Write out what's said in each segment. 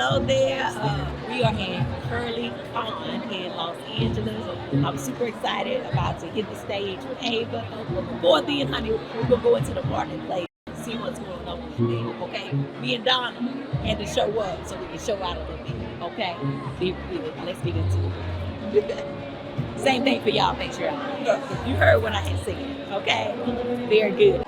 Hello there. We are in Curly Con in Los Angeles. I'm super excited about to hit the stage with Ava. But before then, honey, we're gonna go into the marketplace and see what's going on with the okay? Me and Donna had to show up so we can show out a little bit. Okay? Let's get into it. Same thing for y'all, make sure. You heard what I had said. Okay? Very good.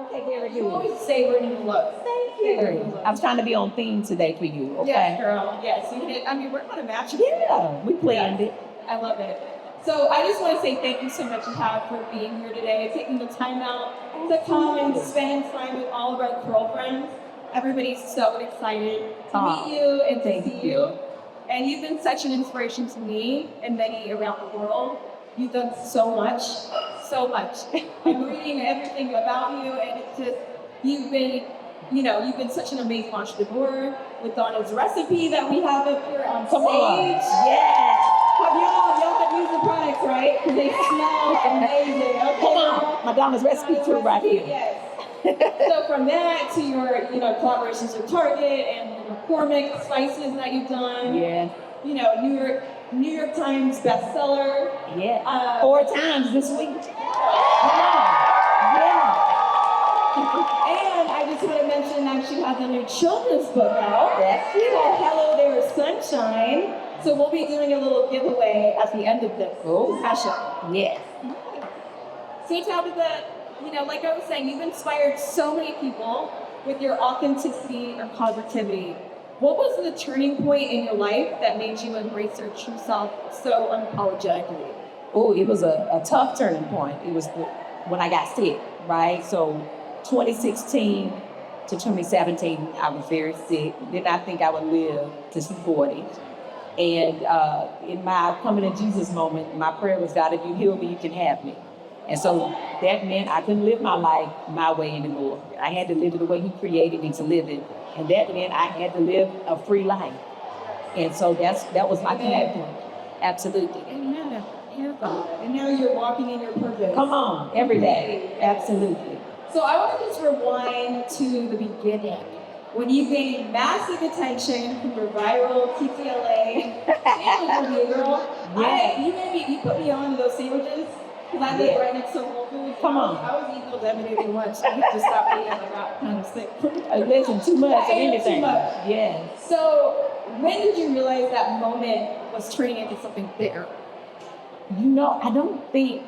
Okay, very You good. always say we're in love. Thank you. I was trying to be on theme today for you, okay? Yes, girl. Yes, you did. I mean, we're going to match it. Yeah, we planned it. I love it. So I just want to say thank you so much, Tab, for being here today, taking the time out to come and spend time with all of our girlfriends. Everybody's so excited to meet you and to see you. And you've been such an inspiration to me and many around the world. You've done so much, so much. I'm reading everything about you, and it's just, you've been such an amazing entrepreneur with Donna's recipe that we have up here on stage. Yeah. Y'all can use the products, right? Because they smell amazing. Okay, Come on. Madonna's recipe too right here. Yes. So from that to your, collaborations with Target and the McCormick spices that you've done. Yeah. New York Times bestseller. Yeah. 4 times this week. Come on. Yeah. And I just want to mention that she has a new children's book out. That's called Hello There Sunshine. So we'll be doing a little giveaway at the end of this session. Yes. So Tabitha, like I was saying, you've inspired so many people with your authenticity or positivity. What was the turning point in your life that made you embrace your true self so unapologetically? Oh, it was a tough turning point. It was when I got sick, right? So 2016 to 2017, I was very sick. Did not think I would live to see 40. And in my coming to Jesus moment, my prayer was, God, if you heal me, you can have me. And so that meant I couldn't live my life my way anymore. I had to live it the way He created me to live it. And that meant I had to live a free life. And so that was my commitment. Absolutely. Amen. And now you're walking in your purpose. Come on, every day. Absolutely. So I want to just rewind to the beginning. When you gained massive attention from your viral TTLA sandwich review, girl. Yeah. You put me on those sandwiches. Because I live right next to Whole Foods. Come on. I was eating those every day once. I had to stop eating. I got kind of sick. Listen, too much of anything. Too much. Yeah. So when did you realize that moment was turning into something bigger? I don't think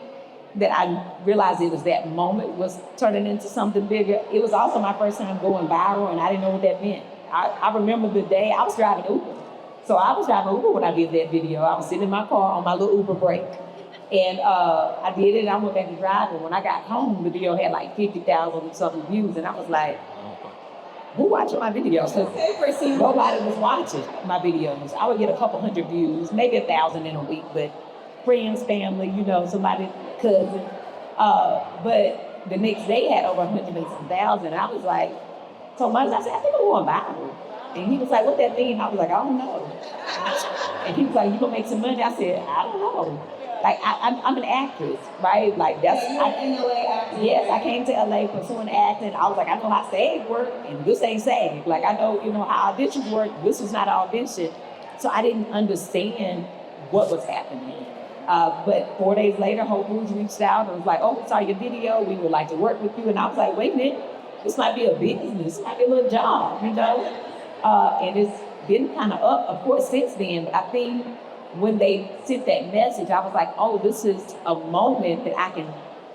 that I realized it was that moment was turning into something bigger. It was also my first time going viral, and I didn't know what that meant. I remember the day I was driving Uber. So I was driving Uber when I did that video. I was sitting in my car on my little Uber break. And I did it, and I went back to driving. When I got home, the video had like 50,000 something views, and I was like, who watching my videos? Nobody was watching my videos. I would get a couple hundred views, maybe 1,000 in a week, but friends, family, somebody, cousin. But the next day had over 100,000. I was like, so much. I said, I think I'm going viral. And he was like, what that mean? I was like, I don't know. And he was like, you gonna make some money? I said, I don't know. Like, I'm an actress, right? Like, that's... You're in LA acting. Yes, I came to LA pursuing acting. I was like, I know how SAG work, and this ain't SAG. Like, I know, how auditions work. This was not an audition. So I didn't understand what was happening. But 4 days later, Whole Foods reached out and was like, oh, we saw your video. We would like to work with you. And I was like, wait a minute. This might be a business. This might be a little job, And it's been kind of up, of course, since then. But I think when they sent that message, I was like, oh, this is a moment that I can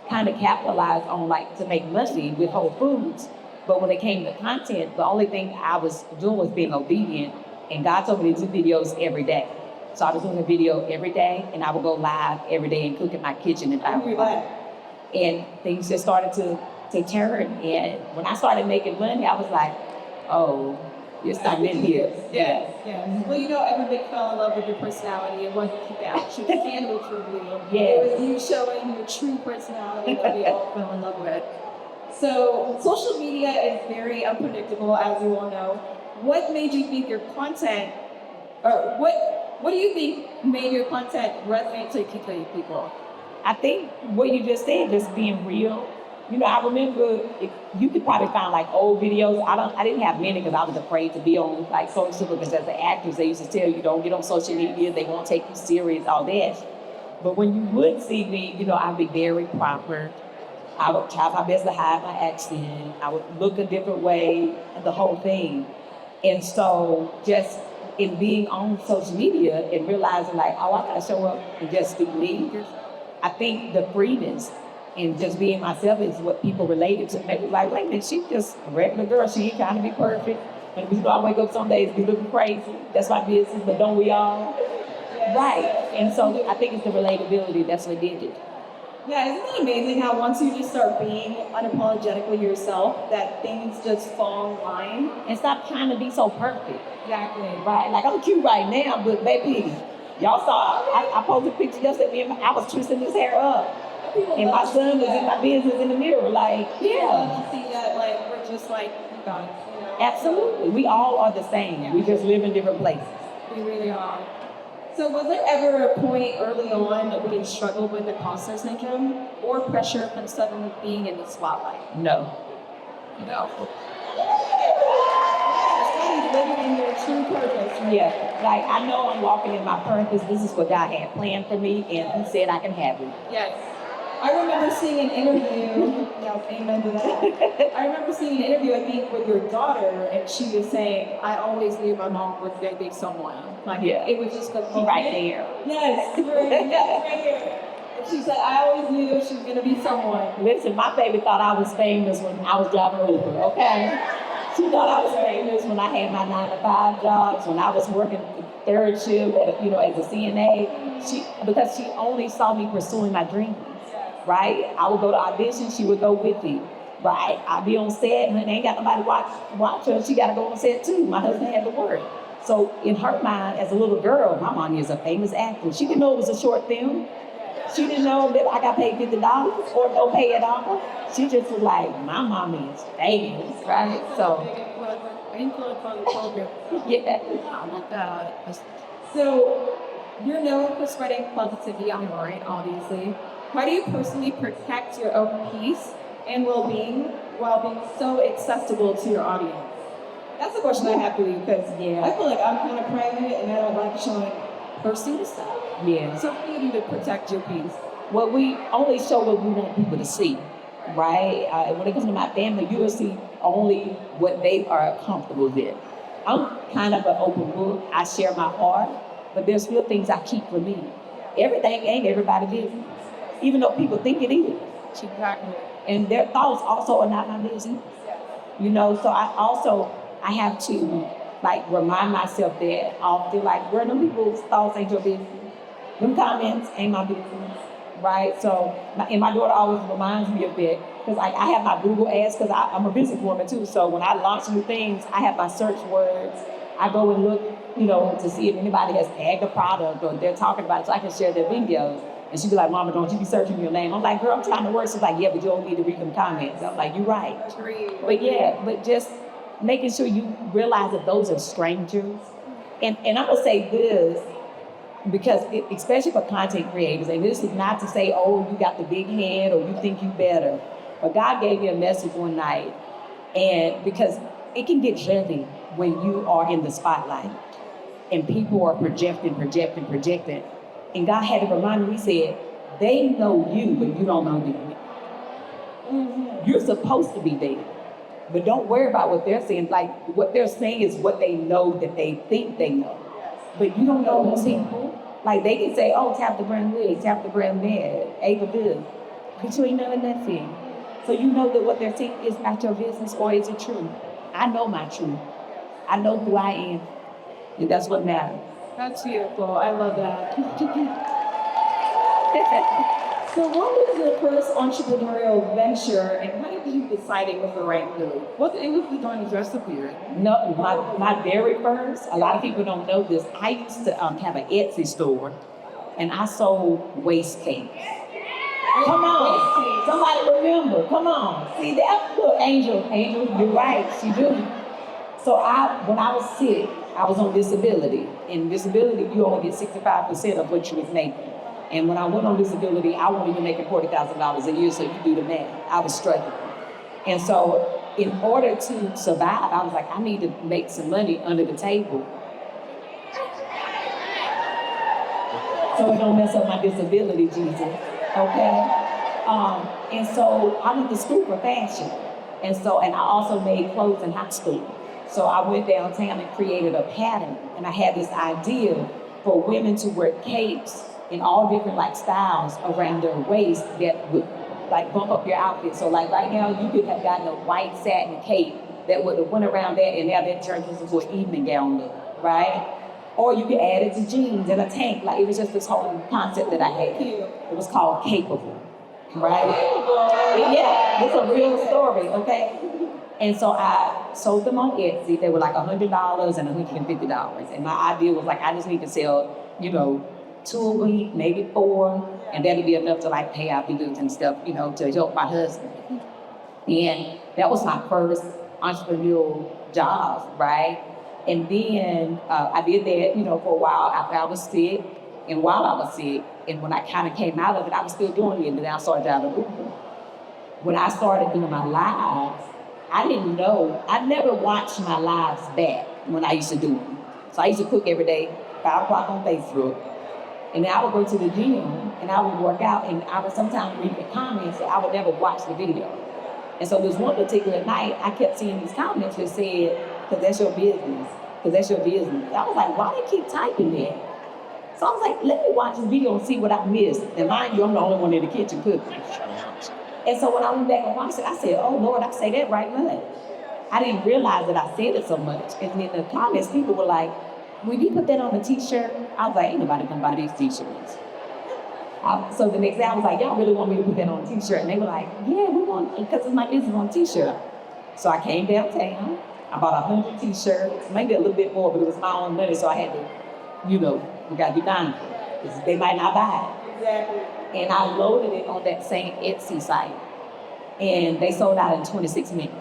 kind of capitalize on, like, to make money with Whole Foods. But when it came to content, the only thing I was doing was being obedient. And God told me to do videos every day. So I was doing a video every day, and I would go live every day and cook in my kitchen and I would live. And things just started to turn. And when I started making money, I was like, oh, you're starting in here. Yeah. Well, everybody fell in love with your personality and wanted to keep action. The sandwich review. Yeah. It was you showing your true personality that we all fell in love with. So social media is very unpredictable, as you all know. What made you think your content, or what do you think made your content resonate to people? I think what you just said, just being real, I remember you could probably find like old videos. I didn't have many because I was afraid to be on like social because as an actress they used to tell you don't get on social media, they won't take you serious, all that. But when you would see me, I'd be very proper. I would try my best to hide my accent. I would look a different way, the whole thing. And so just in being on social media and realizing like, oh, I gotta show up and just be me. I think the freeness and just being myself is what people related to. They was like, wait a minute, she's just a regular girl. She ain't trying to be perfect. And I wake up some days be looking crazy. That's my business, but don't we all? Right. And so I think it's the relatability that's what did it. Yeah, isn't it amazing how once you just start being unapologetically yourself, that things just fall in line? And stop trying to be so perfect. Exactly. Right? Like I'm cute right now, but baby, y'all saw, I posted a picture yesterday, I was twisting his hair up. And my son was in my business in the mirror, like, yeah. Love to see that, like, we're just like, God. Absolutely. We all are the same. Yeah. We just live in different places. We really are. So was there ever a point early on that we struggled with imposter syndrome or pressure from suddenly being in the spotlight? No. Living in your true purpose. Yeah, like I know I'm walking in my purpose. This is what God had planned for me, and He said I can have it. Yes. I remember seeing an interview, amen to that. I remember seeing an interview, I think, with your daughter, and she was saying, I always knew my mom was going to be someone. Like, yeah. It was just right there. Yes, right here. And she said, I always knew she was going to be someone. Listen, my baby thought I was famous when I was driving Uber, okay? She thought I was famous when I had my 9-to-5 jobs, when I was working third shift, as a CNA. Because she only saw me pursuing my dreams. Right? I would go to auditions, she would go with me. Right? I'd be on set and ain't got nobody watch her. She got to go on set too. My husband had to work. So in her mind, as a little girl, my mommy is a famous actress. She didn't know it was a short film. She didn't know that I got paid $50 or no pay at all. She just was like, my mommy is famous, right? So. Yeah. Oh my God. So you're known for spreading positivity online, obviously. How do you personally protect your own peace and well-being while being so accessible to your audience? That's a question I have for you because I feel like I'm kind of private and I don't like showing personal stuff. Yeah. So what do you do to protect your peace? Well, we only show what we want people to see, right? When it comes to my family, you will see only what they are comfortable with. I'm kind of an open book. I share my heart, but there's still things I keep for me. Everything ain't everybody business. Even though people think it is. Exactly. And their thoughts also are not my business. So I have to remind myself that I'll feel like, them people's thoughts ain't your business. Them comments ain't my business, right? So, my daughter always reminds me of that because I have my Google ads because I'm a businesswoman too. So when I launch new things, I have my search words. I go and look, to see if anybody has tagged a product or they're talking about it so I can share their videos. And she'd be like, Mama, don't you be searching your name. I'm like, girl, I'm trying to work. She's like, yeah, but you don't need to read them comments. I'm like, you're right. But just making sure you realize that those are strangers. And I'm going to say this, because especially for content creators, and this is not to say, oh, you got the big head or you think you better. But God gave me a message one night, and because it can get heavy when you are in the spotlight and people are projecting. And God had to remind me, He said, they know you, but you don't know them. Mm-hmm. You're supposed to be there. But don't worry about what they're saying. Like, what they're saying is what they know that they think they know. But you don't know those people. Like, they can say, oh, tap the brand wig, tap the brand bed, Ava good. But you ain't knowing nothing. So you know that what they're saying is not your business, or is it true? I know my truth. I know who I am. And that's what matters. That's beautiful. I love that. So what was your first entrepreneurial venture, and how did you decide it was the right move? What was the Donna's recipe? No, my very first, a lot of people don't know this, I used to have an Etsy store, and I sold waist cakes. Come on, somebody remember, come on. See, that look, Angel, you're right, she do. So when I was sick, I was on disability. In disability, you only get 65% of what you was making. And when I went on disability, I wasn't even making $40,000 a year, so you do the math. I was struggling. And so in order to survive, I was like, I need to make some money under the table so it don't mess up my disability, Jesus, okay? And so I went to school for fashion. And I also made clothes in high school. So I went downtown and created a pattern. And I had this idea for women to wear capes in all different like styles around their waist that would like bump up your outfit. So like right now, you could have gotten a white satin cape that would have went around that and now that turned into an evening gown look, right? Or you could add it to jeans and a tank. Like it was just this whole concept that I had. It was called Capable, right? Yeah, it's a real story, okay? And so I sold them on Etsy. They were like $100 and $150. And my idea was like, I just need to sell, 2 a week, maybe 4, and that'll be enough to like pay out bills and stuff, to help my husband. And that was my first entrepreneurial job, right? And then I did that, for a while after I was sick. And while I was sick, and when I kind of came out of it, I was still doing it. And then I started down the road. When I started doing my lives, I didn't know. I never watched my lives back when I used to do them. So I used to cook every day, 5 o'clock on Facebook. And then I would go to the gym and I would work out and I would sometimes read the comments and I would never watch the video. And so this one particular night, I kept seeing these comments that said, because that's your business, because that's your business. I was like, why do they keep typing that? So I was like, let me watch this video and see what I missed. And mind you, I'm the only one in the kitchen cooking. And so when I went back and watched it, I said, oh Lord, I say that right much. I didn't realize that I said it so much. And in the comments, people were like, will you put that on a t-shirt? I was like, ain't nobody gonna buy these t-shirts. So the next day I was like, y'all really want me to put that on a t-shirt? And they were like, yeah, we want it because it's my business on a t-shirt. So I came downtown, I bought 100 t-shirts, maybe a little bit more, but it was my own money, so I had to, we gotta be mindful, because they might not buy it. Exactly. And I loaded it on that same Etsy site, and they sold out in 26 minutes.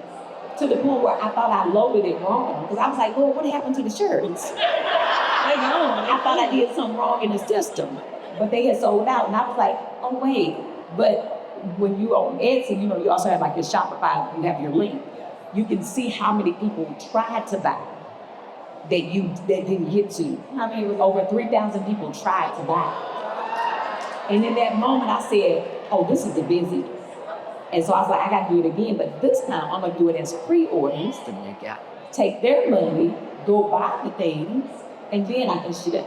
To the point where I thought I loaded it wrong, because I was like, well, what happened to the shirts? I thought I did something wrong in the system, but they had sold out, and I was like, oh wait, but when you on Etsy, you also have like your Shopify, you have your link. You can see how many people tried to buy that didn't get to. I mean, it was over 3,000 people tried to buy. And in that moment, I said, oh, this is a busy. And so I was like, I got to do it again, but this time I'm going to do it as pre-orders. Take their money, go buy the things, and then I can ship.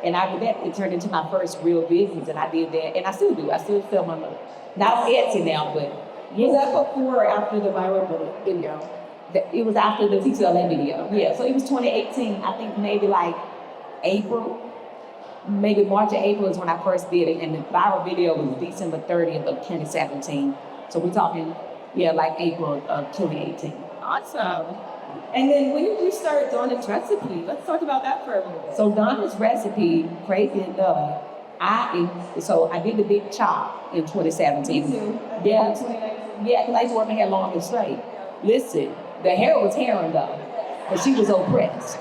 And after that, it turned into my first real business, and I did that, and I still do. I still sell my money. Not on Etsy now, but yeah. Was that before or after the viral video? It was after the TTLA video. Yeah, so it was 2018. I think maybe like April, maybe March or April is when I first did it, and the viral video was December 30th of 2017. So we're talking, like April of 2018. Awesome. And then when did you start Donna's Recipe? Let's talk about that for a minute. So Donna's Recipe, crazy enough, I did the big chop in 2017. Me too. Yeah, because I used to work my hair long and straight. Listen, the hair was herring though, but she was oppressed.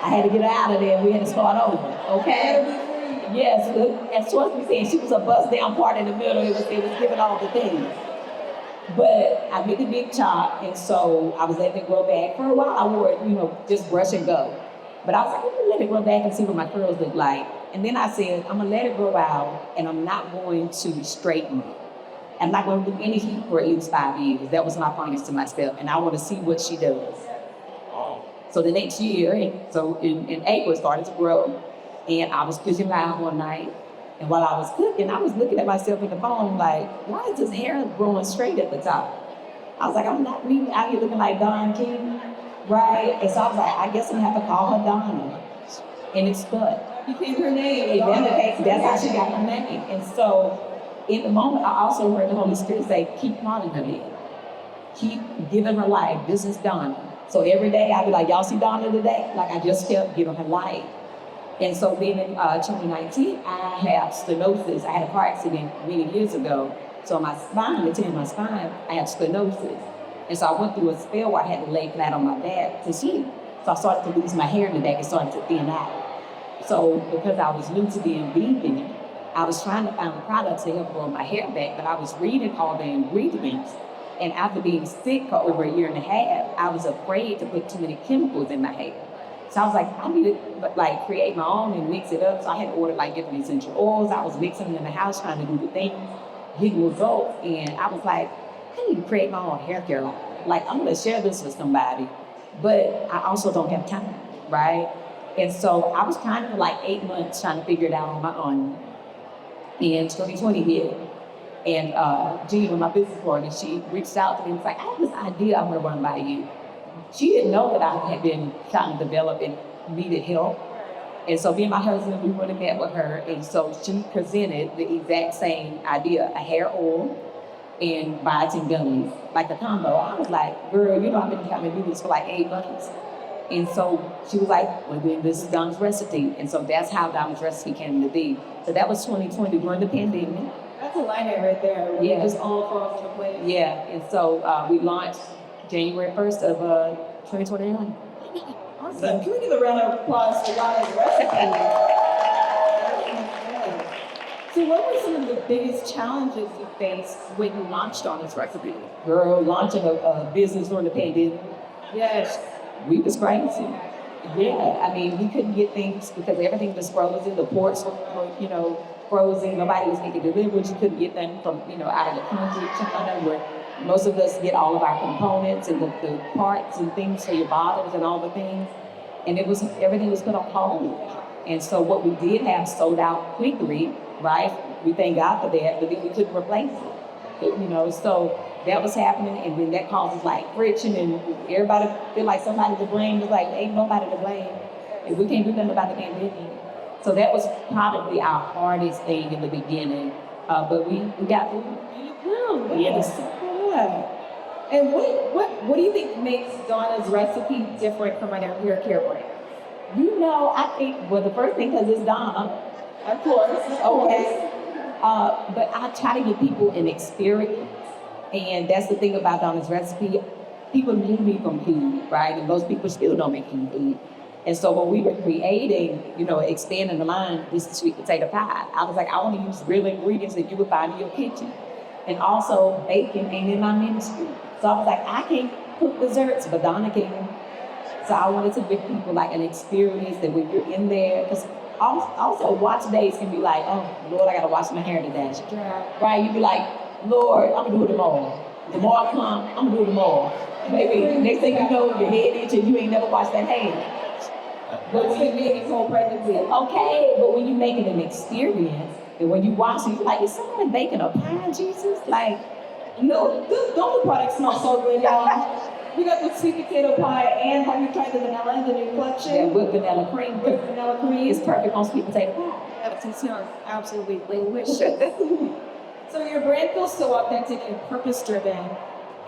I had to get her out of there. We had to start over, okay? Yes, as Schwartz was saying, she was a bust down part in the middle. It was giving all the things. But I did the big chop, and so I was letting it grow back. For a while, I wore it, just brush and go. But I was like, let me let it grow back and see what my curls look like. And then I said, I'm gonna let it grow out, and I'm not going to straighten it. I'm not going to do any heat for at least 5 years. That was my promise to myself, and I want to see what she does. So the next year, in April, it started to grow, and I was cooking live one night, and while I was cooking, I was looking at myself in the phone like, why is this hair growing straight at the top? I was like, I'm not really out here looking like Don King, right? And so I was like, I guess I'm gonna have to call her Donna, and it stuck. You changed her name. That's how she got her name. And so in the moment, I also heard the Holy Spirit say, keep calling her name. Keep giving her life. This is Donna. So every day I'd be like, y'all see Donna today? Like I just kept giving her life. And so then in 2019, I have stenosis. I had a car accident many years ago. So my spine, I had stenosis. And so I went through a spell where I had to lay flat on my back to sleep. So I started to lose my hair in the back. It started to thin out. So because I was new to being vegan, I was trying to find products to help grow my hair back, but I was reading all the ingredients. And after being sick for over a year and a half, I was afraid to put too many chemicals in my hair. So I was like, I need to like create my own and mix it up. So I had ordered like different essential oils. I was mixing them in the house, trying to do the thing, hitting results. And I was like, I need to create my own hair care line. Like, I'm gonna share this with somebody, but I also don't have time, right? And so I was kind of like 8 months trying to figure it out on my own. And 2020 hit. And Gina, my business partner, she reached out to me and was like, I have this idea I'm gonna run by you. She didn't know that I had been trying to develop and needed help. And so me and my husband, we went and met with her. And so she presented the exact same idea, a hair oil and biotin gummies, like a combo. I was like, girl, you know, I've been trying to do this for like 8 months. And so she was like, well, then this is Donna's recipe. And so that's how Donna's recipe came to be. So that was 2020 during the pandemic. That's a line right there. We Yeah. just all across the place. Yeah, and so we launched January 1st of 2021. Awesome. Can we give a round of applause for Donna's recipe? So what were some of the biggest challenges you faced when you launched on this recipe? Girl, launching a business during the pandemic, Yes. we was crazy. Yeah, I mean, we couldn't get things because everything was frozen. The ports were frozen. Nobody was making deliveries. You couldn't get them from, out of the country, China, where most of us get all of our components and the parts and things for your bottles and all the things. And everything was put on hold. And so what we did have sold out quickly, right? We thank God for that, but then we couldn't replace it. So that was happening, and then that causes like friction, and everybody feel like somebody to blame. It's like, ain't nobody to blame, and we can't do nothing about the pandemic. So that was probably our hardest thing in the beginning, but we got through it. Yes. And what do you think makes Donna's recipe different from other hair care brands? I think, the first thing, because it's Donna, Of course. okay? But I try to give people an experience, and that's the thing about Donna's recipe. People knew me from food, right? And most people still don't make food. And so when we were creating, expanding the line, this is sweet potato pie, I was like, I want to use real ingredients that you would find in your kitchen. And also, bacon ain't in my ministry. So I was like, I can't cook desserts, but Donna can. So I wanted to give people like an experience that when you're in there, because also watch days can be like, oh, Lord, I got to wash my hair today. Right? You be like, Lord, I'm going to do it tomorrow. Tomorrow come, I'm going to do it tomorrow. Maybe next thing you know, your head itch and you ain't never washed that hair. But when you make it whole pregnancy. Okay, but when you make it an experience, and when you watch it, you're like, is someone baking a pie, Jesus? Like, No, don't the products smell so good, y'all? We got the sweet potato pie, and have you tried the vanilla, the new collection? yeah, with vanilla cream. With vanilla cream. It's perfect on sweet potato pie. That sounds absolutely delicious. So your brand feels so authentic and purpose-driven.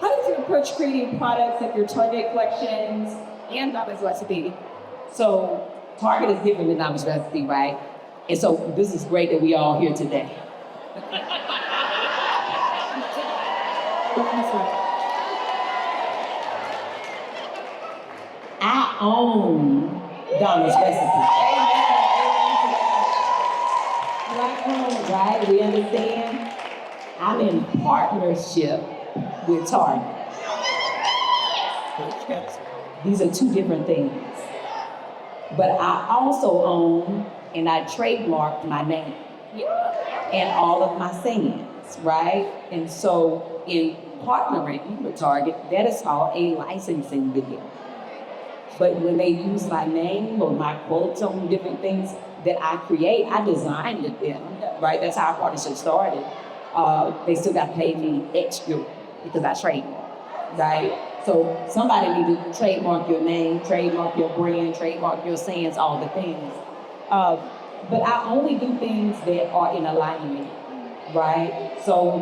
How did you approach creating products like your Target collections and Donna's recipe? So Target is different than Donna's recipe, right? And so this is great that we all here today. I own Donna's recipe. Right? We understand? I'm in partnership with Target. These are two different things. But I also own and I trademarked my name and all of my sayings, right? And so in partnering with Target, that is called a licensing deal. But when they use my name or my quotes on different things that I create, I designed it then, right? That's how our partnership started. They still got to pay me extra because I trademark, right? So somebody need to trademark your name, trademark your brand, trademark your sayings, all the things. But I only do things that are in alignment, right? So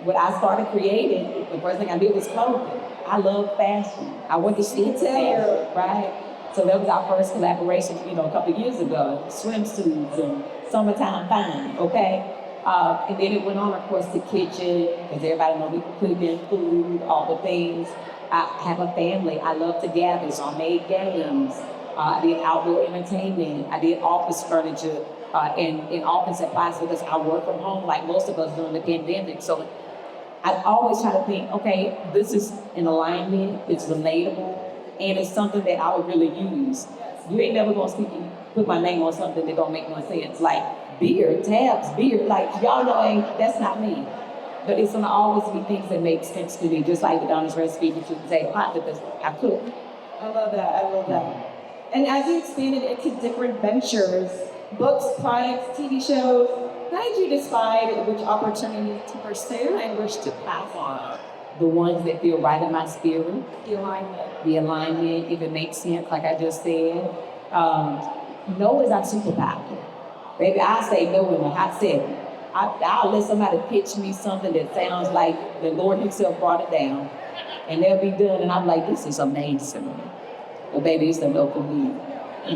when I started creating, the first thing I did was clothing. I love fashion. I went to detail, right? So that was our first collaboration, a couple of years ago. Swimsuits and summertime fine, okay? And then it went on, of course, the kitchen, because everybody knows we cook in food, all the things. I have a family. I love to gather, so I made games. I did outdoor entertainment. I did office furniture and office supplies because I work from home like most of us during the pandemic. So I always try to think, okay, this is in alignment, it's relatable, and it's something that I would really use. You ain't never gonna see me put my name on something that don't make no sense. Like beer, tabs, beer, like y'all know that's not me. But it's gonna always be things that make sense to me, just like the Donna's recipe, you should say hot because I cook. I love that. I love that. And as you expanded into different ventures, books, products, TV shows, how did you decide which opportunity to pursue and which to pass on? The ones that feel right in my spirit. The alignment. The alignment, if it makes sense, like I just said. No is our superpower. Baby, I say no in a hot second. I'll let somebody pitch me something that sounds like the Lord himself brought it down. And they'll be done, and I'm like, this is amazing. But baby, it's a no for me.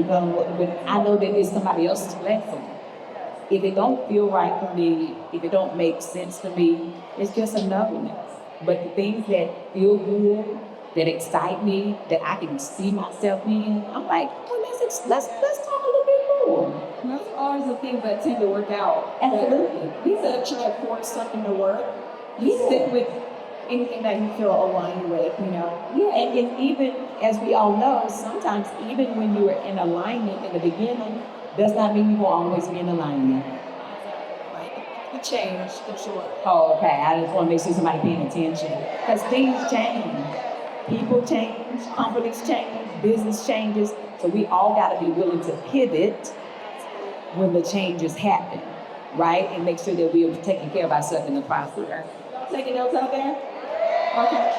But I know that it's somebody else's blessing. If it don't feel right for me, if it don't make sense to me, it's just a no. But the things that feel good, that excite me, that I can see myself in, I'm like, well, let's talk a little bit more. Those are always the things that tend to work out. Absolutely. Instead of trying to force something to work, you stick with anything that you feel aligned with, you know? Yeah, and even, as we all know, sometimes even when you are in alignment in the beginning, does not mean you will always be in alignment. The change, for sure. Oh, okay. I just want to make sure somebody paying attention. Because things change. People change, companies change, business changes. So we all got to be willing to pivot when the changes happen, right? And make sure that we are taking care of ourselves in the process. Taking notes out there? Okay.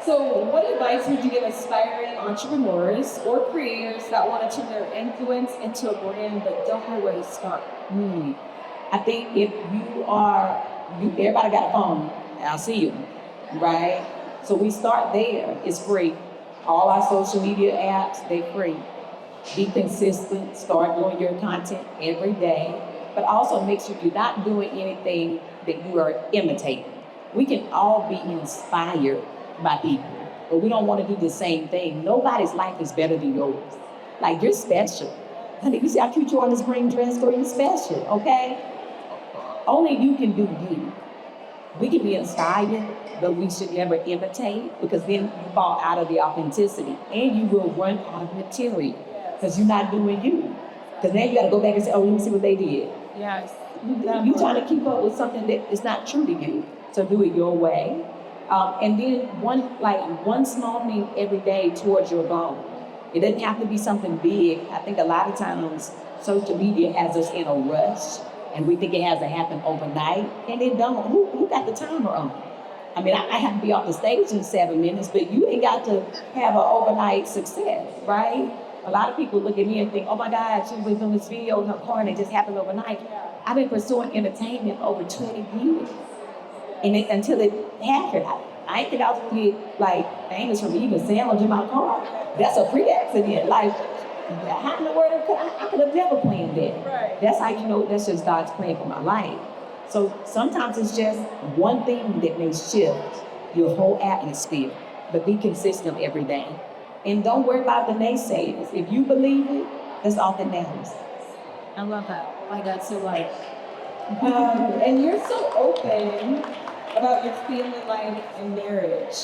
So what advice would you give aspiring entrepreneurs or creators that want to turn their influence into a brand but don't know where to start? I think if everybody got a phone, I'll see you, right? So we start there, it's free. All our social media apps, they're free. Be consistent, start doing your content every day, but also make sure you're not doing anything that you are imitating. We can all be inspired by people, but we don't want to do the same thing. Nobody's life is better than yours. Like, you're special. Honey, you see how cute you are in this green dress? Girl, you're special, okay? Only you can do you. We can be inspired, but we should never imitate, because then you fall out of the authenticity and you will run out of material because you're not doing you. Because then you got to go back and say, oh, let me see what they did. Yes. You're trying to keep up with something that is not true to you. So do it your way. And then one small thing every day towards your goal. It doesn't have to be something big. I think a lot of times social media has us in a rush, and we think it has to happen overnight, and it don't. Who got the timer on? I mean, I have to be off the stage in 7 minutes, but you ain't got to have an overnight success, right? A lot of people look at me and think, oh my God, she was doing this video in her car and it just happened overnight. I've been pursuing entertainment for over 20 years. And until it happened, I didn't think I was gonna get like famous from eating a sandwich in my car. That's a free accident. Like, how in the world I could have never planned that. Right. That's how you know that's just God's plan for my life. So sometimes it's just one thing that may shift your whole atmosphere, but be consistent every day. And don't worry about the naysayers. If you believe it, that's all that matters. I love that. Like, that's so like. And you're so open about your family life and marriage.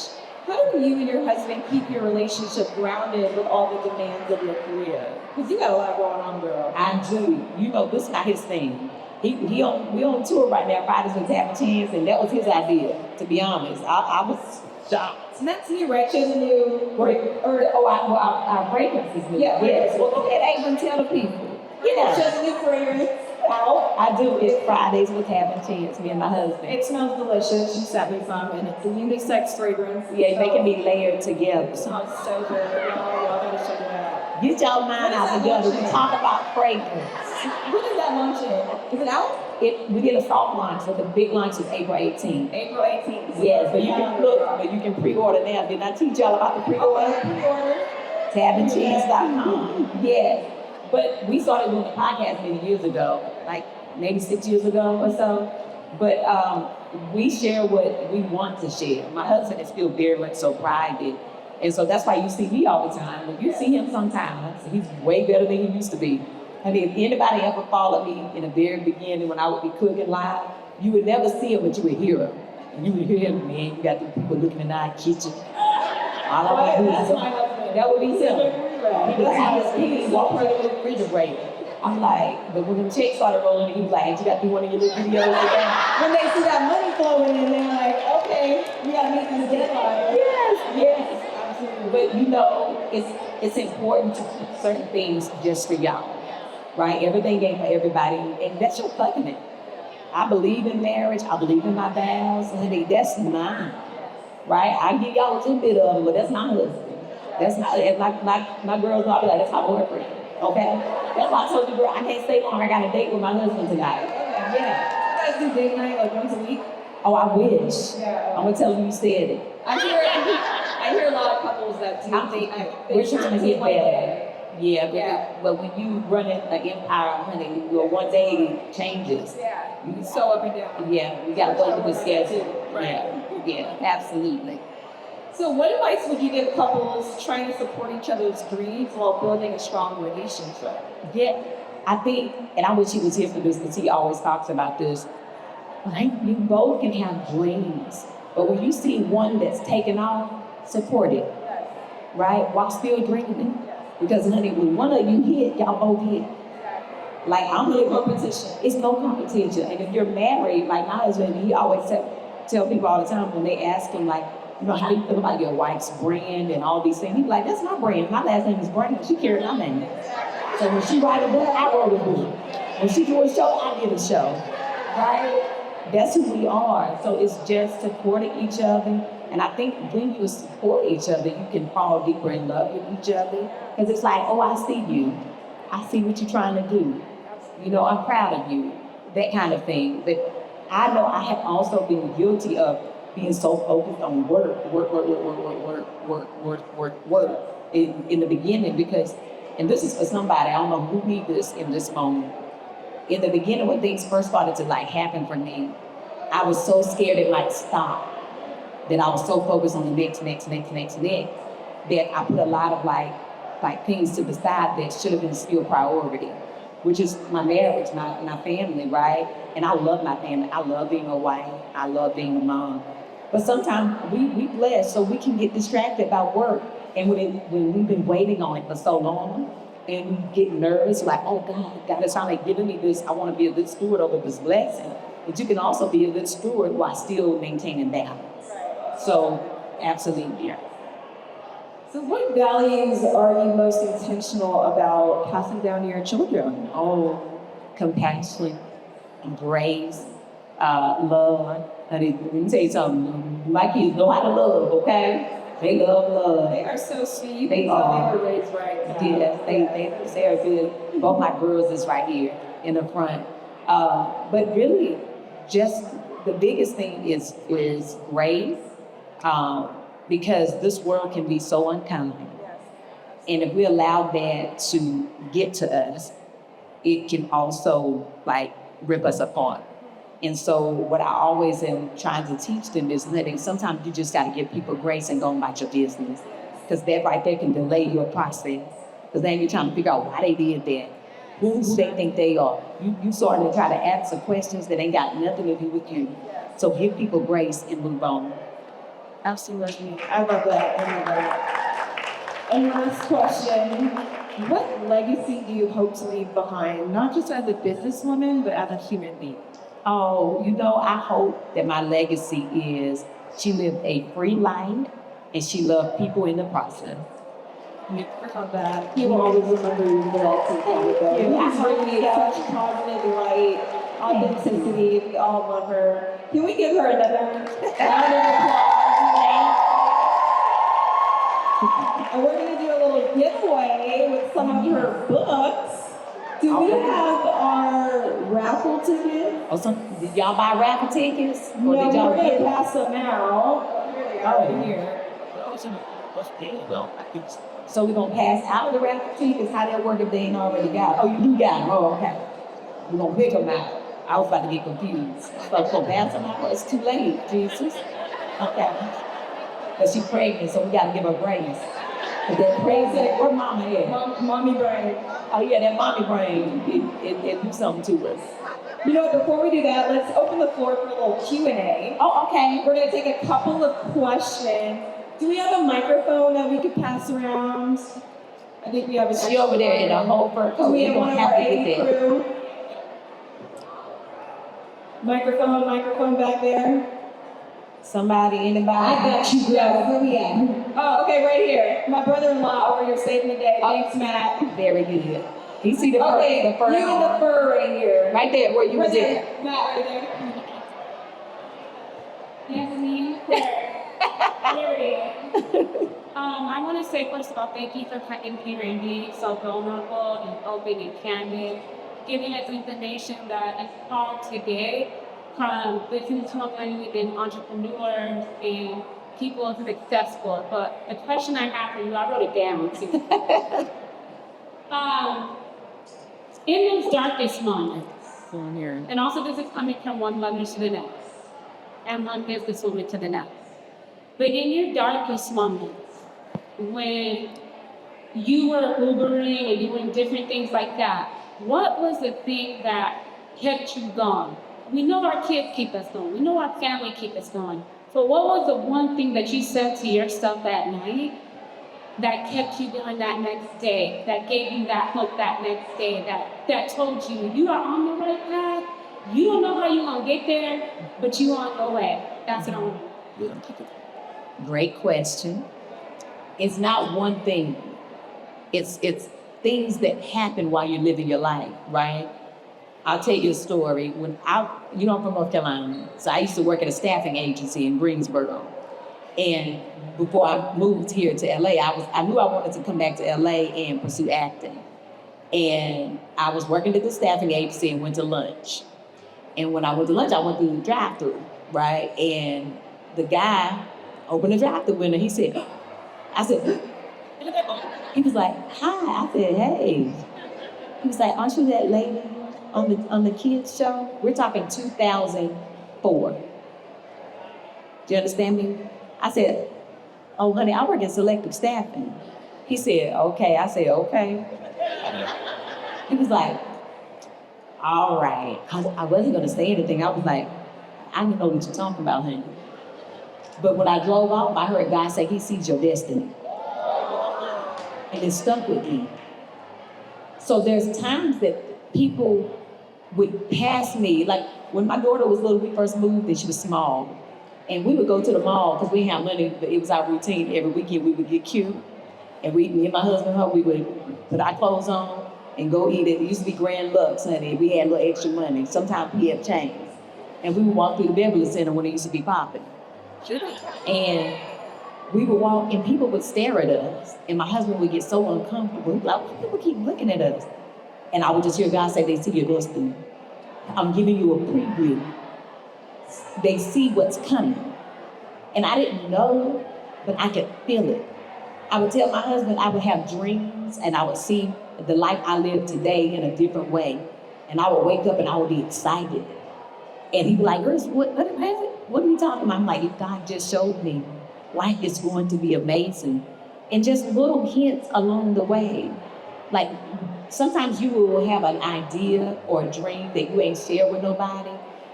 How do you and your husband keep your relationship grounded with all the demands of your career? Because you got a lot going on, girl. I do. You know, this is not his thing. We on tour right now, Fridays with Have a Chance, and that was his idea, to be honest. I was shocked. And that's you, right? Choosing you. Our fragrance is new. Yeah. Yes. Well, go ahead, Ava, tell the people. Yeah. Choosing you fragrance. Out. I do. It's Fridays with Have a Chance, me and my husband. It smells delicious. You sat me some, and it's a unisex fragrance. Yeah, they can be layered together. It smells so good. Y'all gotta check it out. Get y'all mind out together. We talk about fragrance. When is that launching? Is it out? We did a soft launch, so the big launch is April 18th. April 18th. Yes, but you can pre-order now. Did I teach y'all about the pre-order? Pre-order. tabandcheese.com. Yes. But we started doing the podcast many years ago, like maybe 6 years ago or so. But we share what we want to share. My husband is still very much so private. And so that's why you see me all the time. When you see him sometimes, he's way better than he used to be. And if anybody ever followed me in the very beginning when I would be cooking live, you would never see him, but you would hear him. And you would hear him, man, you got the people looking in our kitchen. All I want to do is that would be him. He walk right over the refrigerator. I'm like, but when the checks started rolling, he was like, you got to do one of your little videos like that. When they see that money flowing in, they're like, okay, we gotta meet this deadline. Yes, absolutely. But you know, it's important to keep certain things just for y'all, right? Everything ain't for everybody, and that's your covenant. I believe in marriage. I believe in my vows, and that's mine, right? I give y'all a little bit of it, but that's my husband. That's not, and my girls are like, that's my boyfriend, okay? That's why I told you, girl, I can't stay long. I got a date with my husband tonight. Yeah. You guys do date night like once a week? Oh, I wish. Yeah. I'm gonna tell you said it. I hear a lot of couples that do date night. We're trying to get better. Yeah, Yeah. but when you running an empire, honey, your one day changes. Yeah. It's so up and down. Yeah, we got to go with the schedule. Right. Yeah, absolutely. So what advice would you give couples trying to support each other's dreams while building a strong relationship? Yeah, I think, and I wish he was here for this because he always talks about this. Like, you both can have dreams, but when you see one that's taken off, support it, right? While still dreaming. Because, honey, when one of you hit, y'all both hit. Like, I'm No really competition. It's no competition. And if you're married, like my husband, he always tell people all the time when they ask him, like, you know, how do you feel about your wife's brand and all these things? He's like, that's my brand. My last name is Brand. She carries my name. So when she write a book, I wrote a book. When she do a show, I did a show. Right? That's who we are. So it's just supporting each other. And I think when you support each other, you can fall deeper in love with each other. Because it's like, oh, I see you. I see what you're trying to do. You know, I'm proud of you. That kind of thing. But I know I have also been guilty of being so focused on work in the beginning because, and this is for somebody, I don't know who needs this in this moment. In the beginning, when things first started to like happen for me, I was so scared it might stop. That I was so focused on the next, that I put a lot of like things to the side that should have been still priority, which is my marriage, my family, right? And I love my family. I love being a wife. I love being a mom. But sometimes we blessed, so we can get distracted by work. And when we've been waiting on it for so long, and we get nervous, like, oh God is finally giving me this. I want to be a good steward over this blessing. But you can also be a good steward while still maintaining balance. So, absolutely. Yeah. So what values are you most intentional about passing down to your children? Oh, compassion, grace, love. Honey, let me tell you something. My kids know how to love, okay? They love love. They are so sweet. They are. They were raised right. Yes, they are good. Both my girls is right here in the front. But really, just the biggest thing is grace. Because this world can be so unkind. And if we allow that to get to us, it can also like rip us apart. And so what I always am trying to teach them is that sometimes you just got to give people grace and go about your business. Because that right there can delay your process. Because then you're trying to figure out why they did that. Who do they think they are? You starting to try to answer questions that ain't got nothing to do with you. So give people grace and move on. Absolutely. I love that. And last question, what legacy do you hope to leave behind, not just as a businesswoman, but as a human being? Oh, you know, I hope that my legacy is she lived a free life and she loved people in the process. I love that. He will always remember you for that too. He's really such positive light, authenticity. We all love her. Can we give her another round of applause? And we're going to do a little giveaway with some of her books. Do we have our raffle tickets? Oh, did y'all buy raffle tickets? No, Or did y'all we're going to pass them out. Here they are here. So we're going to pass out the raffle tickets? How that work if they ain't already got it? Oh, you do got them? Oh, okay. We're going to pick them out. I was about to get confused. So pass them out? It's too late, Jesus. Okay. but she's pregnant, so we got to give her grace. But that crazy, where mama at? Mommy brain. Oh yeah, that mommy brain, it do something to us. You know, before we do that, let's open the floor for a little Q&A. Oh, okay. We're going to take a couple of questions. Do we have a microphone that we could pass around? I think we have a. She over there in a whole fur coat. Do we have You one don't of have our to get AV that. crew? Microphone back there. Somebody, anybody? I got you, girl. Where we at? Oh, okay, right here. My brother-in-law over here saving the day. Thanks, Matt. Very good. You see the fur? Okay, The fur. you and the fur right here. Right there, where you Right was there. at. Matt, right there. Anthony, there it is. I want to say first of all, thank you for coming here and being so vulnerable and open and candid, giving us information that is called today from listening to women and entrepreneurs and people who are successful. But the question I have for you, I wrote it down too. In those darkest moments, and also this is coming from one mother to the next, and one businesswoman to the next. But in your darkest moments, when you were Ubering and doing different things like that, what was the thing that kept you going? We know our kids keep us going. We know our family keep us going. So what was the one thing that you said to yourself at night that kept you going that next day, that gave you that hope that next day, that told you, you are on the right path? You don't know how you're going to get there, but you're on your way. That's what I want to do. Great question. It's not one thing. It's things that happen while you're living your life, right? I'll tell you a story. When I'm from North Carolina, so I used to work at a staffing agency in Greensboro. And before I moved here to LA, I knew I wanted to come back to LA and pursue acting. And I was working at the staffing agency and went to lunch. And when I went to lunch, I went through the drive-thru, right? And the guy opened the drive-thru window. He said, he was like, hi. I said, hey. He was like, aren't you that lady on the kids show? We're talking 2004. Do you understand me? I said, oh, honey, I work in selective staffing. He said, okay. I said, okay. He was like, all right. I wasn't going to say anything. I was like, I didn't know what you're talking about, honey. But when I drove off, I heard God say, he sees your destiny. And it stuck with me. So there's times that people would pass me, like when my daughter was little, we first moved and she was small. And we would go to the mall because we didn't have money, but it was our routine. Every weekend we would get cute. And me and my husband, we would put our clothes on and go eat it. It used to be Grand Lux, honey. We had a little extra money. Sometimes we had change. And we would walk through the Beverly Center when it used to be popping. And we would walk and people would stare at us. And my husband would get so uncomfortable. Like, why people keep looking at us? And I would just hear God say, they see your destiny. I'm giving you a preview. They see what's coming. And I didn't know, but I could feel it. I would tell my husband I would have dreams and I would see the life I live today in a different way. And I would wake up and I would be excited. And he'd be like, Grace, what are you talking about? I'm like, God just showed me life is going to be amazing. And just little hints along the way. Like sometimes you will have an idea or a dream that you ain't shared with nobody,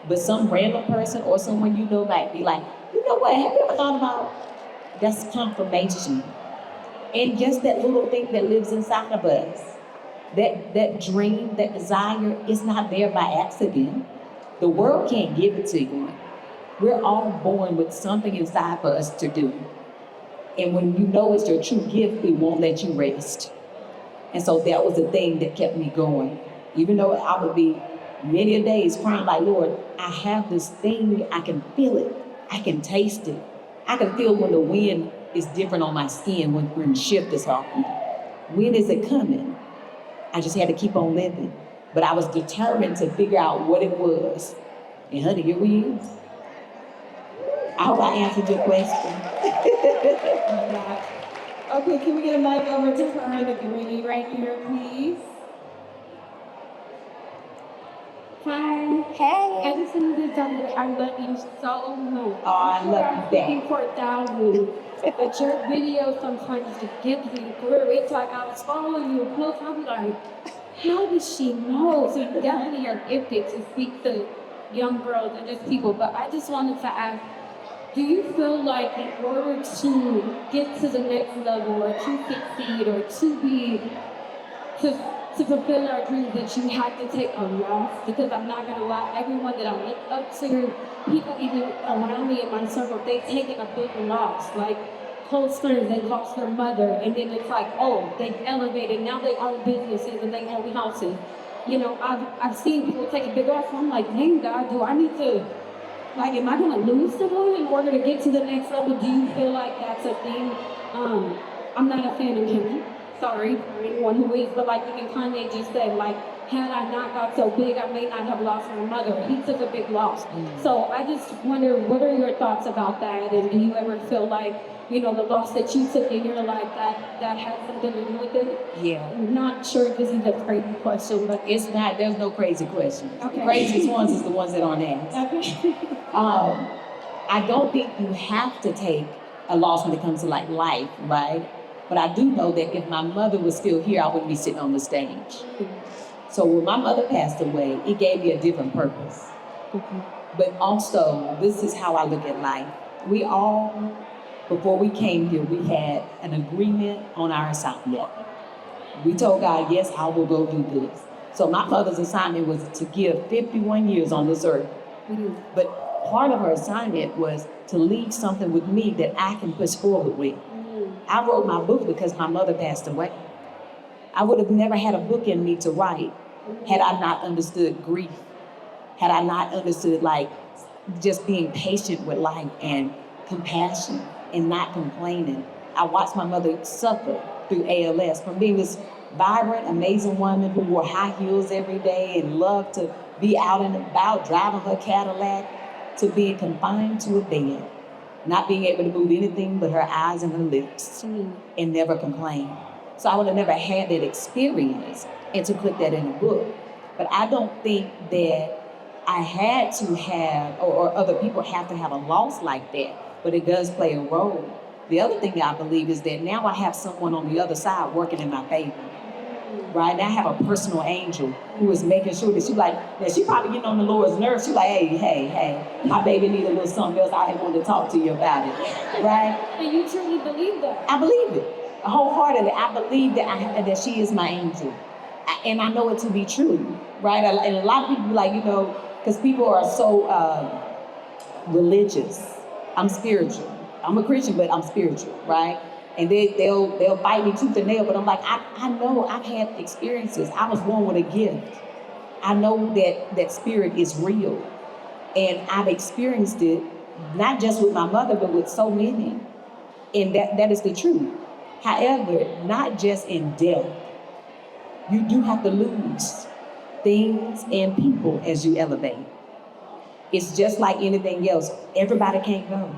but some random person or someone you know might be like, you know what, have you ever thought about? That's confirmation. And just that little thing that lives inside of us, that dream, that desire is not there by accident. The world can't give it to you. We're all born with something inside for us to do. And when you know it's your true gift, it won't let you rest. And so that was the thing that kept me going. Even though I would be many a days crying like, Lord, I have this thing, I can feel it, I can taste it. I can feel when the wind is different on my skin, when shift is happening. When is it coming? I just had to keep on living. But I was determined to figure out what it was. And honey, here we is. I hope I answered your question. Okay, can we get a mic over to her, the community right here, please? Hi. Hey. I just wanted to tell you that I love you so much. Oh, I love you back. 4,000. But your video sometimes just gets me through. It's like I was following you close. I'm like, how does she know? So you definitely are gifted to speak to young girls and just people. But I just wanted to ask, do you feel like in order to get to the next level or to succeed or to be to fulfill our dreams that you have to take a loss? Because I'm not gonna lie, everyone that I look up to, people even around me in my circle, they've taken a big loss. Like close friends, they lost their mother, and then it's like, oh, they've elevated, now they own businesses and they own houses. You know, I've seen people take a big loss, and I'm like, dang God, do I need to, like, am I gonna lose someone in order to get to the next level? Do you feel like that's a thing? I'm not a fan of him. Sorry for anyone who is, but like even Kanye just said, like, had I not got so big, I may not have lost my mother. He took a big loss. So I just wonder, what are your thoughts about that? And do you ever feel like, you know, the loss that you took in your life, that has something to do with it? Yeah. I'm not sure if this is a crazy question, but It's not, there's no crazy questions. Okay. The craziest ones is the ones that aren't asked. okay. I don't think you have to take a loss when it comes to like life, right? But I do know that if my mother was still here, I wouldn't be sitting on the stage. So when my mother passed away, it gave me a different purpose. But also, this is how I look at life. We all, before we came here, we had an agreement on our assignment. We told God, yes, I will go do this. So my mother's assignment was to give 51 years on this earth. But part of her assignment was to leave something with me that I can push forward with. I wrote my book because my mother passed away. I would have never had a book in me to write had I not understood grief, had I not understood like just being patient with life and compassion and not complaining. I watched my mother suffer through ALS from being this vibrant, amazing woman who wore high heels every day and loved to be out and about, driving her Cadillac, to being confined to a bed, not being able to move anything but her eyes and her lips, and never complain. So I would have never had that experience and to put that in a book. But I don't think that I had to have, or other people have to have a loss like that, but it does play a role. The other thing I believe is that now I have someone on the other side working in my favor. Right now I have a personal angel who is making sure that she probably getting on the Lord's nerves. She's like, hey, my baby need a little something else. I want to talk to you about it, right? And you truly believe that? I believe it wholeheartedly. I believe that she is my angel, and I know it to be true, right? And a lot of people like, you know, because people are so religious. I'm spiritual. I'm a Christian, but I'm spiritual, right? And they'll bite me tooth and nail, but I'm like, I know I've had experiences. I was born with a gift. I know that spirit is real. And I've experienced it, not just with my mother, but with so many. And that is the truth. However, not just in death. You do have to lose things and people as you elevate. It's just like anything else. Everybody can't go.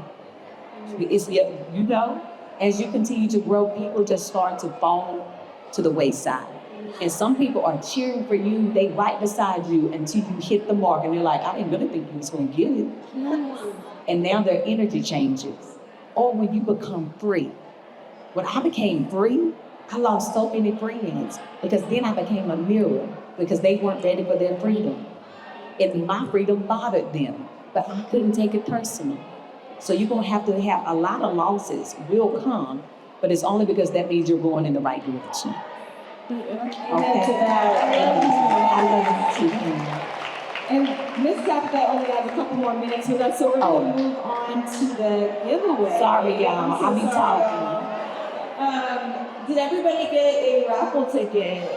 It's, you know, as you continue to grow, people just start to fall to the wayside. And some people are cheering for you. They right beside you until you hit the mark. And they're like, I didn't really think you was going to get it. And now their energy changes. Or when you become free. When I became free, I lost so many friends. Because then I became a mirror. Because they weren't ready for their freedom. And my freedom bothered them. But I couldn't take it personal. So you're going to have a lot of losses will come, but it's only because that means you're going in the right direction. Amen to that. I love you too. And Miss Tabitha only has a couple more minutes with us, so we're going to move on to the giveaway. Sorry, y'all. I'll be talking. Did everybody get a raffle ticket?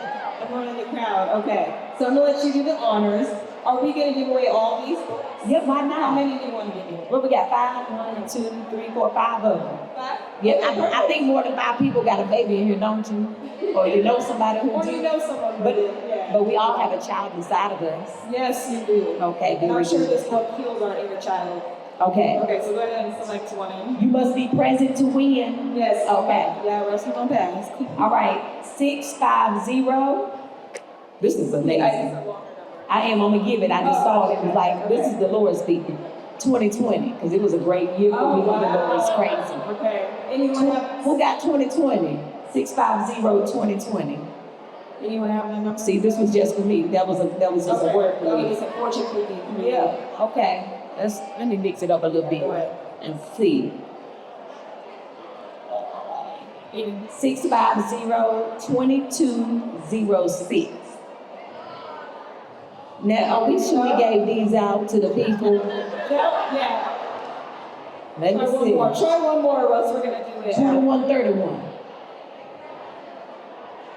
Everyone in the crowd? Okay. So I'm going to let you do the honors. Are we going to give away all these books? Yep, why not? How many do you want to give away? Well, we got 5, 1, 2, 3, 4, 5 of them. 5? Yeah, I think more than 5 people got a baby in here, don't you? Or you know somebody who Or do. you know someone who did, yeah. But we all have a child inside of us. Yes, you do. Okay, And I'm very sure good. this book heals our inner child. Okay. Okay, so go ahead and select one. You must be present to win. Yes. Okay. Yeah, rest of them pass. All right, 650. This is amazing. I am. I'm gonna give it. I just saw it. It was like, this is the Lord speaking. 2020, because it was a great year for me, even though it was crazy. Okay. Anyone have? Who got 2020? 650-2020. Anyone have that number? See, this was just for me. That was just a word for That me. was a fortune cookie. Yeah. Okay. Let me mix it up a little bit Go ahead. and see. 650-2206. Now, are we sure we gave these out to the people? Yeah. Let me Try one see. more. Try one more, or else we're gonna do it. 2131.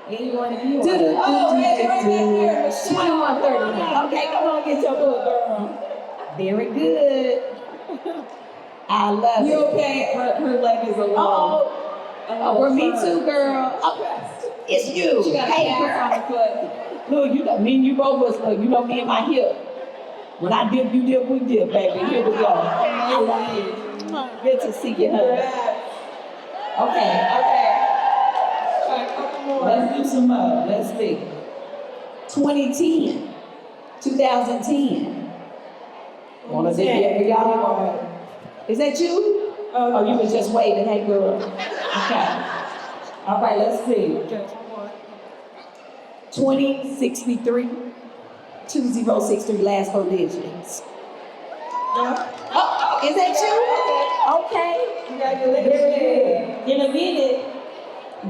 Anyone of you? Do, do, do, Oh, do, yeah, do, right do. there, Michelle. 2131. Okay, come on, get your book, girl. Very good. I love You it. okay? Her leg is a little. Oh, well, me too, girl. Oh, it's you. She got a Hey, cast on girl. her foot. Look, you know, me and you both was, look, you know me and my hip. When I dip, you dip, we dip, baby. Here we go. I love you. Good to see you, honey. Okay. Try a couple more. Let's do some more. Let's see. 2010. 2010. Wanna see it for y'all? Is that you? Oh, you was just waving. Hey, girl. Okay. All right, let's see. 2063. 2063, last four digits. Oh, is that you? Okay. Congratulations. In a minute,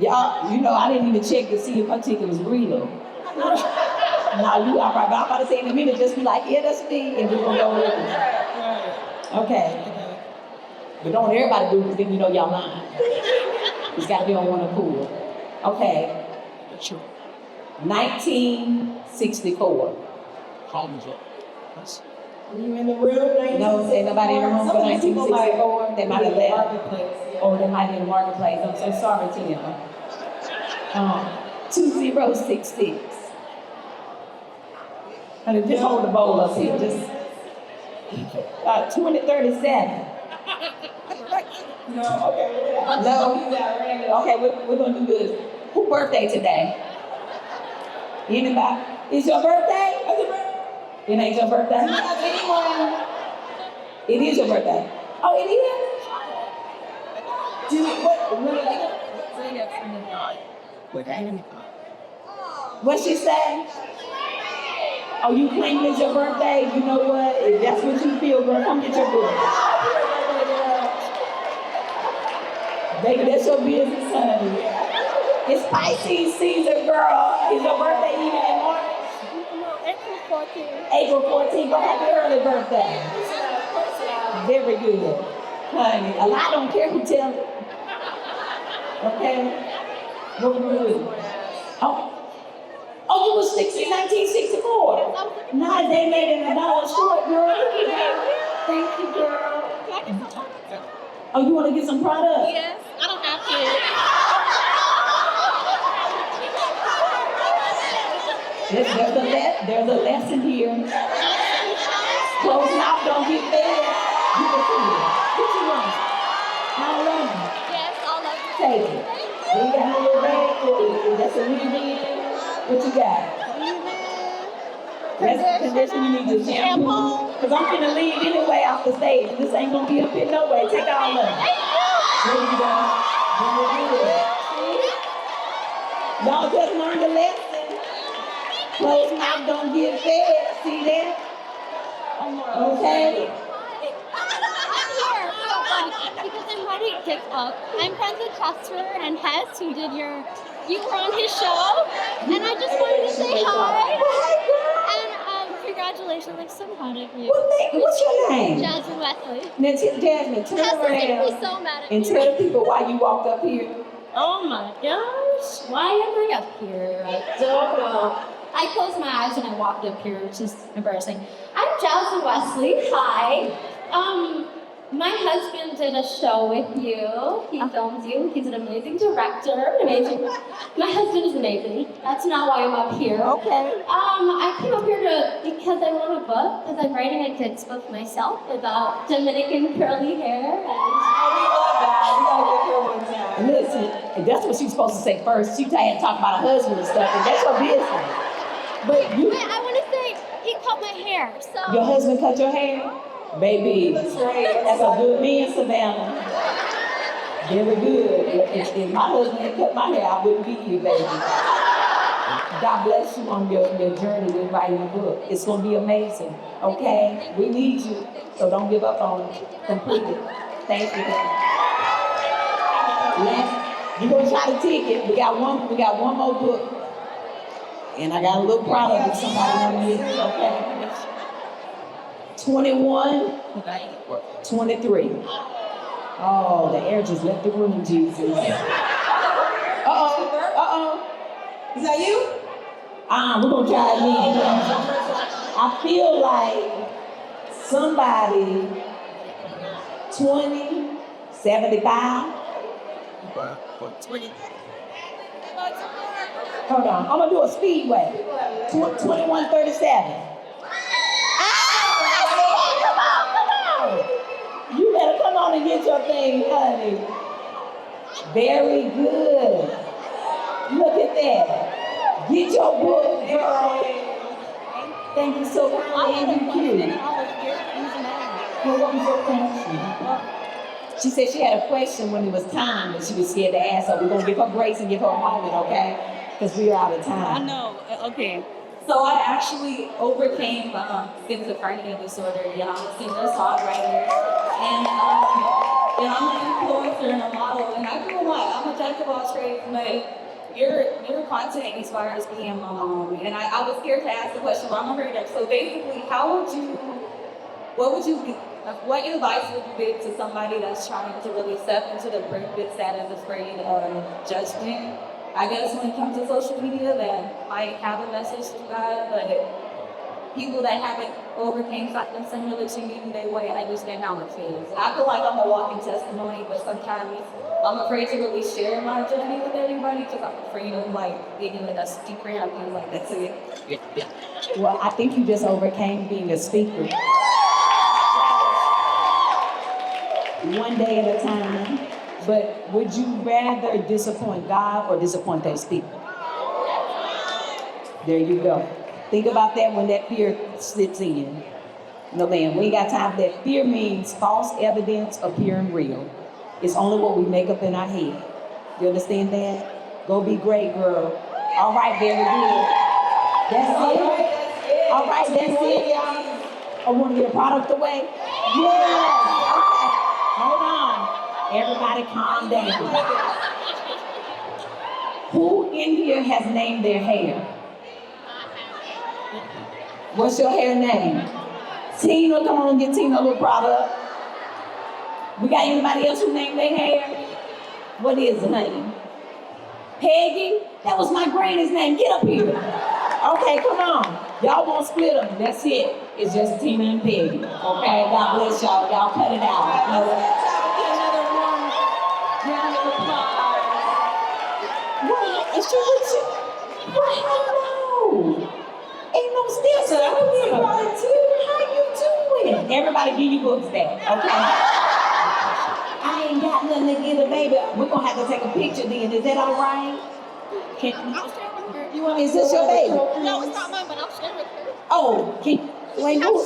y'all, you know, I didn't even check to see if her ticket was real. Now you all right, but I'm about to say in a minute, just be like, yeah, that's me, and we're gonna go with it. Okay. But don't everybody do it, because then you know y'all lying. It's gotta be on one accord. Okay. 1964. You in the room? No, ain't nobody in the room for 1964. They might have left. Marketplace. Or they might be in the marketplace. I'm so sorry, Tim. 2066. Honey, just hold the bowl up here. Just 2037. No, okay. No. Okay, we're gonna do this. Who birthday today? Anybody? It's your birthday? It ain't your birthday? Anyone? It is your birthday. Oh, it is? What she say? Oh, you claim it's your birthday? You know what? If that's what you feel, girl, come get your book. Baby, that's your business, honey. It's Pisces season, girl. Is your birthday even in March? April 14th. April 14th, go happy early birthday. Very good. Honey, a lot don't care who tells it. Okay? What we gonna do? Oh, you was 1964. Nah, they made it $1 short, girl. Look at that. Thank you, girl. Oh, you want to get some product? Yes, I don't have to. There's a lesson here. Close mouth, don't get fed. You can see it. What you want? How long? Yes, I'll love you. Take it. We got a little bag for you. That's a leave-in. What you got? That's the condition you need to shampoo. Because I'm gonna leave anyway off the stage. This ain't gonna be up here no way. Take all of it. There you go. Very good. Y'all just learned a lesson. Closed mouth don't get fed. See that? Okay. Because I'm writing TikTok. I'm friends with Chester and Hess, who did you were on his show, and I just wanted to say hi. And congratulations, I'm so proud of you. What's your name? Jasmine Wesley. Now, Jasmine, turn Hess is gonna be around so mad at and me. tell the people why you walked up here. Oh my gosh, why am I up here? I don't know. I closed my eyes when I walked up here, which is embarrassing. I'm Jasmine Wesley. Hi. My husband did a show with you. He filmed you. He's an amazing director. My husband is amazing. That's not why I'm up here. Okay. I came up here because I wrote a book, because I'm writing a kids book myself about Dominican curly hair. Listen, that's what she's supposed to say first. She had to talk about her husband and stuff, and that's her business. But you, I want to say he cut my hair. So your husband cut your hair? Baby, that's a good me in Savannah. Very good. If my husband had cut my hair, I wouldn't be here, baby. God bless you on your journey with writing a book. It's going to be amazing, okay? We need you, so don't give up on it. Complete it. Thank you. You're going to try to take it. We got one more book. And I got a little product if somebody want to get it, okay? 21, 23. Oh, the air just left the room, Jesus. Uh-oh. Is that you? We're going to try it again. I feel like somebody 20, 75. 20. Hold on, I'm going to do a speedway. 2137. Come on. You better come on and get your thing, honey. Very good. Look at that. Get your book, girl. Thank you so much. What was your question? She said she had a question when it was time, but she was scared to ask. So we're going to give her grace and give her a moment, okay? Because we are out of time. I know. Okay. So I actually overcame schizophrenia disorder. I'm a singer-songwriter, and I'm an influencer and a model, and I do a lot. I'm a jack of all trades, but your content inspires me and my mom. And I was scared to ask the question, but I'm gonna read it. So basically, what advice would you give to somebody that's trying to really step into the brink that is afraid of judgment? I guess when it comes to social media, that might have a message to God, but people that haven't overcame something similar to me, they way understand how it feels. I feel like I'm a walking testimony, but sometimes I'm afraid to really share my journey with everybody because I'm afraid of getting in a deeper and things like that. So yeah. Well, I think you just overcame being a speaker. One day at a time. But would you rather disappoint God or disappoint those people? There you go. Think about that when that fear slips in. No, man, we ain't got time for that. Fear means false evidence appearing real. It's only what we make up in our head. You understand that? Go be great, girl. All right, very good. That's it? All right, that's it, y'all. I want to get a product away? Yeah. Okay. Hold on. Everybody calm down. Who in here has named their hair? What's your hair name? Tina, come on and get Tina a little product. We got anybody else who named their hair? What is the name? Peggy? That was my granny's name. Get up here. Okay, come on. Y'all won't split them. That's it. It's just Tina and Peggy. Okay, God bless y'all. Y'all cut it out. What? Is she with you? Well, hello. Ain't no still, so I don't get about it too. How you doing? Everybody give your books back, okay? I ain't got nothing to give the baby. We're gonna have to take a picture then. Is that all right? Is this your baby? No, it's not mine, but I'll share with her. Oh, wait, who?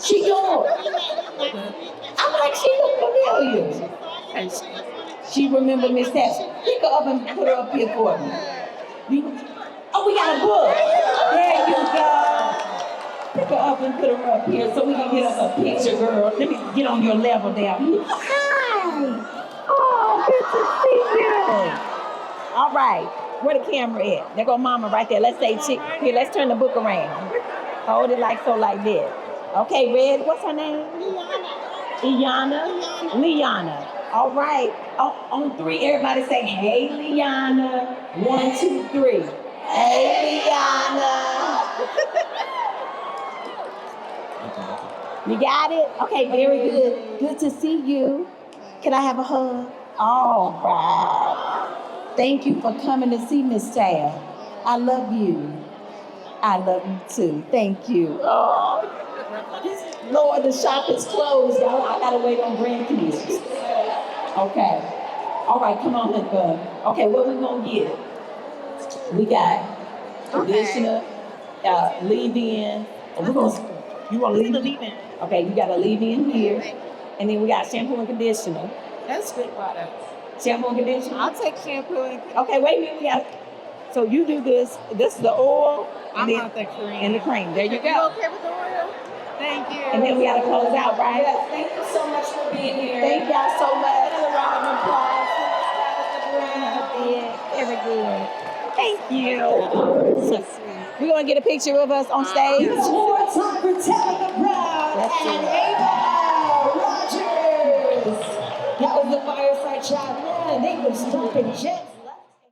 She yours. I'm like, she look familiar. She remember Miss Tash. Pick her up and put her up here for me. We got a book. There you go. Pick her up and put her up here so we can get us a picture, girl. Let me get on your level down here. Hi. Oh, good to see you. All right. Where the camera at? There go Mama right there. Let's say here. Let's turn the book around. Hold it like this. Okay, Red. What's her name? Liana. All right. On three, everybody say, hey, Liana. 1, 2, 3. Hey, Liana. You got it? Okay, very good. Good to see you. Can I have a hug? All right. Thank you for coming to see Miss Tab. I love you. I love you too. Thank you. Oh, Lord, the shop is closed, y'all. I gotta wait on grandkids. Okay. All right, come on, bud. Okay, what we gonna get? We got conditioner, leave-in. We're gonna You want to leave? leave-in. Okay, you got to leave in here. And then we got shampoo and conditioner. That's good product. Shampoo and conditioner. I'll take shampoo and Okay, wait a minute. We got. So you do this. This is the oil. I'm then- not the cream. And the cream. There you You go. okay with the oil? Thank you. And then we got to close out, right? Yes, thank you so much for being here. Thank y'all so much. A round of applause. Very good. Thank you. So sweet. We're going to get a picture of us on stage. One more time for Tabitha Brown That's and it. Ava Rogers. That was the fireside chat. Man, they were stomping jets.